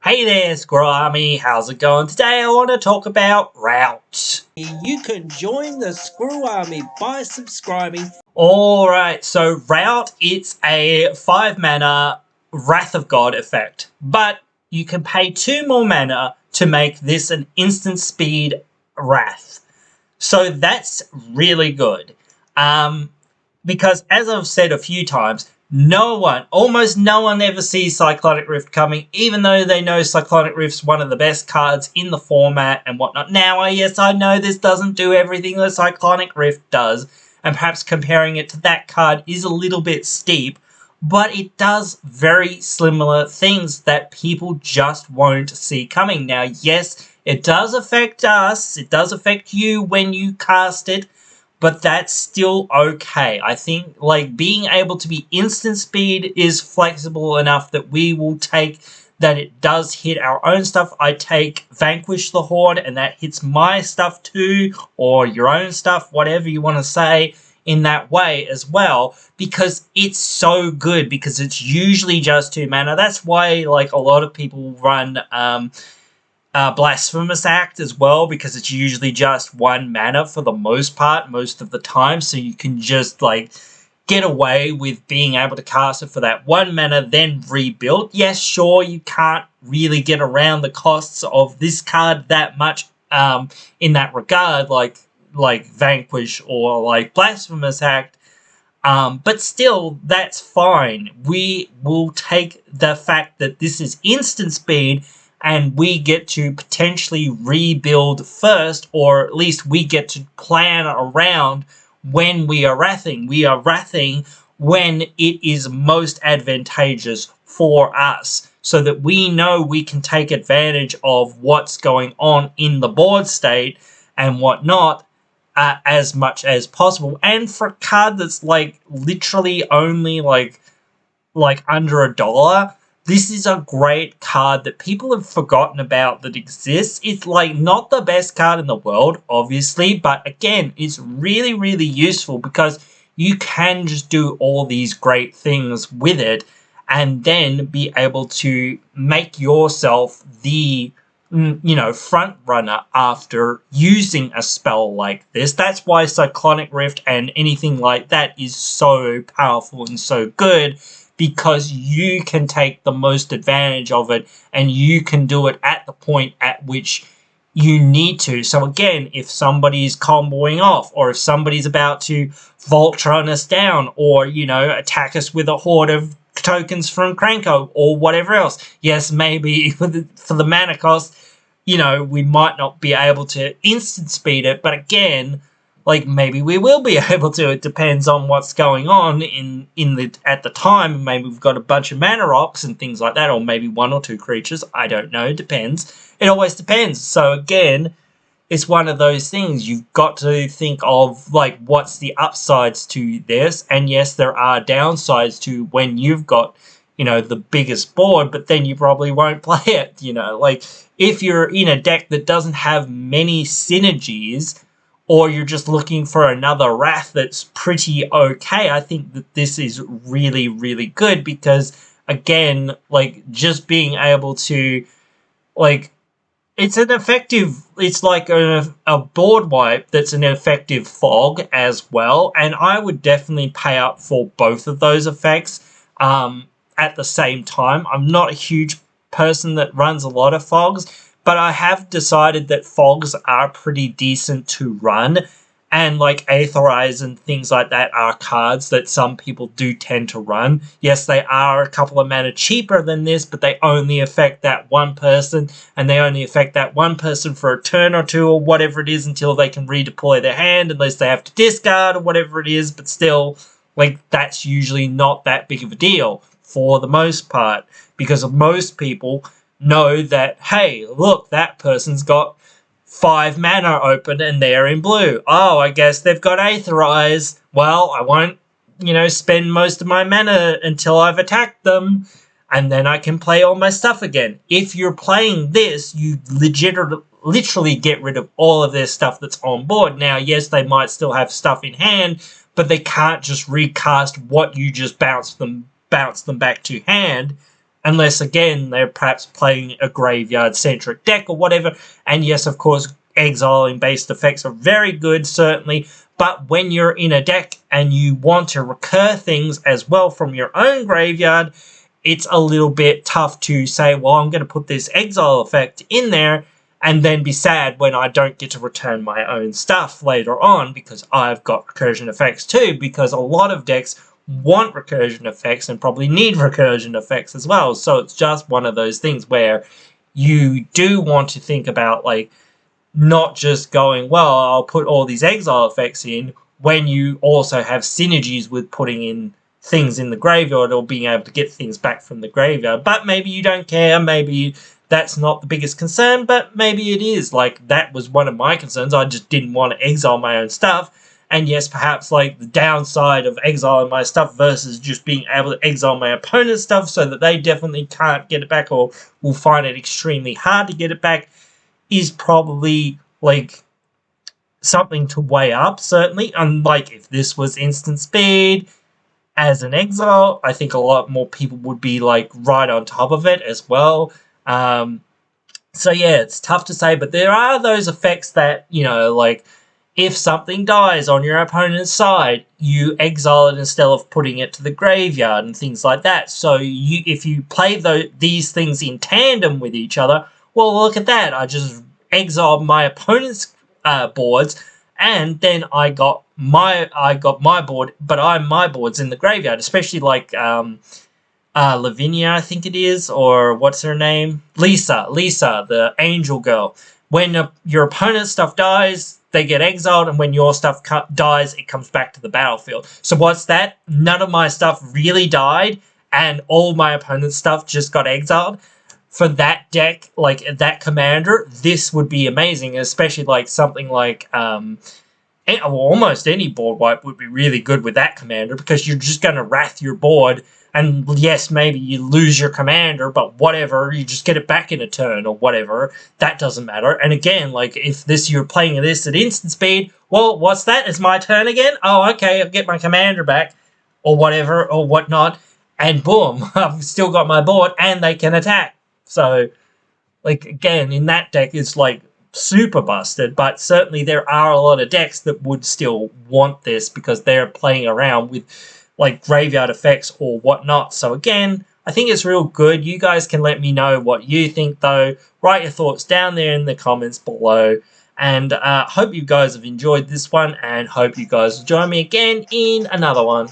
Hey there, Squirrel Army, how's it going? Today I want to talk about Route. You can join the Squirrel Army by subscribing. Alright, so Route, it's a 5 mana Wrath of God effect, but you can pay 2 more mana to make this an instant speed Wrath. So that's really good. Because as I've said a few times, almost no one ever sees Cyclonic Rift coming, even though they know Cyclonic Rift's one of the best cards in the format and whatnot. Now, yes, I know this doesn't do everything that Cyclonic Rift does, and perhaps comparing it to that card is a little bit steep, but it does very similar things that people just won't see coming. Now, yes, it does affect us, it does affect you when you cast it, but that's still okay. I think, like, being able to be instant speed is flexible enough that we will take that it does hit our own stuff. I take Vanquish the Horde, and that hits my stuff too, or your own stuff, whatever you want to say, in that way as well, because it's so good, because it's usually just 2 mana. That's why, like, a lot of people run Blasphemous Act as well, because it's usually just 1 mana for the most part, most of the time, so you can just, like, get away with being able to cast it for that 1 mana, then rebuild. Yes, sure, you can't really get around the costs of this card that much in that regard, like Vanquish or like Blasphemous Act, but still, that's fine. We will take the fact that this is instant speed, and we get to potentially rebuild first, or at least we get to plan around when we are wrathing. We are wrathing when it is most advantageous for us, so that we know we can take advantage of what's going on in the board state and whatnot as much as possible. And for a card that's like literally only like under $1, this is a great card that people have forgotten about that exists. It's like not the best card in the world, obviously, but again, it's really, really useful because you can just do all these great things with it and then be able to make yourself the front runner after using a spell like this. That's why Cyclonic Rift and anything like that is so powerful and so good, because you can take the most advantage of it and you can do it at the point at which you need to. So again, if somebody's comboing off, or if somebody's about to Voltron us down, or, attack us with a horde of tokens from Krenko, or whatever else. Yes, maybe for the mana cost, we might not be able to instant speed it, but again, like, maybe we will be able to. It depends on what's going on at the time. Maybe we've got a bunch of mana rocks and things like that, or maybe 1 or 2 creatures. I don't know. Depends. It always depends. So again, it's one of those things. You've got to think of, like, what's the upsides to this. And yes, there are downsides to when you've got, the biggest board, but then you probably won't play it. Like, if you're in a deck that doesn't have many synergies, or you're just looking for another Wrath that's pretty okay, I think that this is really, really good, because, again, like, just being able to, like, it's like a board wipe that's an effective fog as well, and I would definitely pay up for both of those effects at the same time. I'm not a huge person that runs a lot of fogs, but I have decided that fogs are pretty decent to run, and like Aetherize and things like that are cards that some people do tend to run. Yes, they are a couple of mana cheaper than this, but they only affect that one person, and they only affect that one person for a turn or two, or whatever it is, until they can redeploy their hand, unless they have to discard or whatever it is, but still, like, that's usually not that big of a deal for the most part, because most people know that, hey, look, that person's got 5 mana open and they're in blue. Oh, I guess they've got Aetherize. Well, I won't, spend most of my mana until I've attacked them, and then I can play all my stuff again. If you're playing this, you literally get rid of all of their stuff that's on board. Now, yes, they might still have stuff in hand, but they can't just recast what you just bounced them back to hand unless, again, they're perhaps playing a graveyard-centric deck or whatever. And yes, of course, exiling-based effects are very good, certainly, but when you're in a deck and you want to recur things as well from your own graveyard, it's a little bit tough to say, well, I'm going to put this exile effect in there and then be sad when I don't get to return my own stuff later on because I've got recursion effects too, because a lot of decks want recursion effects and probably need recursion effects as well. So it's just one of those things where you do want to think about, like, not just going, well, I'll put all these exile effects in, when you also have synergies with putting in things in the graveyard or being able to get things back from the graveyard. But maybe you don't care, maybe that's not the biggest concern, but maybe it is. Like, that was one of my concerns. I just didn't want to exile my own stuff. And yes, perhaps, like, the downside of exiling my stuff versus just being able to exile my opponent's stuff so that they definitely can't get it back or will find it extremely hard to get it back is probably, like, something to weigh up, certainly. Unlike if this was instant speed as an exile, I think a lot more people would be, like, right on top of it as well. So yeah, it's tough to say, but there are those effects that, you know, like, if something dies on your opponent's side, you exile it instead of putting it to the graveyard and things like that. So if you play these things in tandem with each other, well, look at that. I just exiled my opponent's boards, and then I got my board, but my board's in the graveyard. Especially like Lavinia, I think it is, or what's her name? Lisa, the angel girl. When your opponent's stuff dies, they get exiled, and when your stuff dies, it comes back to the battlefield. So what's that? None of my stuff really died, and all my opponent's stuff just got exiled. For that deck, like that commander, this would be amazing, especially like something like almost any board wipe would be really good with that commander, because you're just going to wrath your board, and yes, maybe you lose your commander, but whatever, you just get it back in a turn or whatever. That doesn't matter. And again, like, if you're playing this at instant speed, well, what's that? It's my turn again? Oh, okay, I'll get my commander back or whatever or whatnot, and boom, I've still got my board and they can attack. So, like, again, in that deck, it's like super busted, but certainly there are a lot of decks that would still want this because they're playing around with, like, graveyard effects or whatnot. So again, I think it's real good. You guys can let me know what you think, though. Write your thoughts down there in the comments below. And hope you guys have enjoyed this one, and hope you guys will join me again in another one.